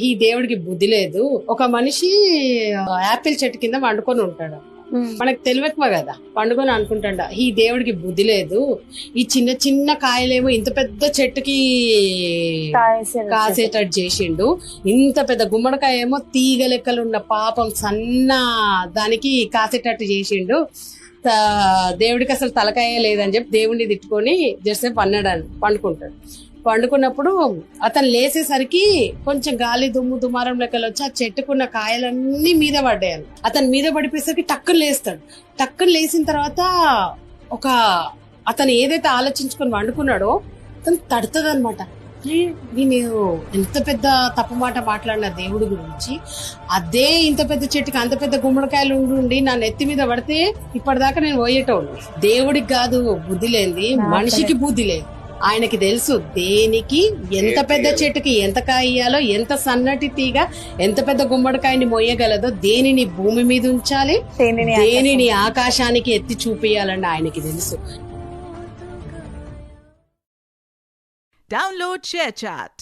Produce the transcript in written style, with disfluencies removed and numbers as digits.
ఈ దేవుడికి బుద్ధి లేదు. ఒక మనిషి యాపిల్ చెట్టు కింద వండుకొని ఉంటాడు. మనకు తెలియకమా కదా, పండుకొని అనుకుంటాడ ఈ దేవుడికి బుద్ధి లేదు, ఈ చిన్న చిన్న కాయలేమో ఇంత పెద్ద చెట్టుకి కాసేటట్టు చేసిండు, ఇంత పెద్ద గుమ్మడికాయ ఏమో తీగ లెక్కలు ఉన్న పాపం సన్న దానికి కాసేటట్టు చేసిండు, దేవుడికి అసలు తలకాయ లేదని చెప్పి దేవుడిని తిట్టుకొని జసేపు అన్నాడు. పండుకుంటాడు. పండుకున్నప్పుడు అతను లేసేసరికి కొంచెం గాలి దుమ్ము దుమారం లెక్కలు వచ్చి ఆ చెట్టుకున్న కాయలన్నీ మీద పడ్డాయి. అతను మీద పడిపోయేసరికి టక్కుని లేస్తాడు. టక్కుని లేచిన తర్వాత అతను ఏదైతే ఆలోచించుకొని వండుకున్నాడో అతను తడుతుంది అనమాట. నేను ఎంత పెద్ద తప్పు మాట మాట్లాడిన దేవుడి గురించి, అదే ఇంత పెద్ద చెట్టుకి అంత పెద్ద గుమ్మడికాయలు ఉండి నా నెత్తి మీద పడితే ఇప్పటిదాకా నేను పోయేటోడు. దేవుడికి కాదు బుద్ధి లేనిది, మనిషికి బుద్ధి లేదు. ఆయనకి తెలుసు దేనికి ఎంత పెద్ద చెట్టుకి ఎంత కాయ ఇయ్యాలో, ఎంత సన్నటి తీగ ఎంత పెద్ద గుమ్మడికాయని మోయగలదో, దేనిని భూమి మీద ఉంచాలి, దేనిని ఆకాశానికి ఎత్తి చూపియాలని ఆయనకి తెలుసు. Download ShareChat.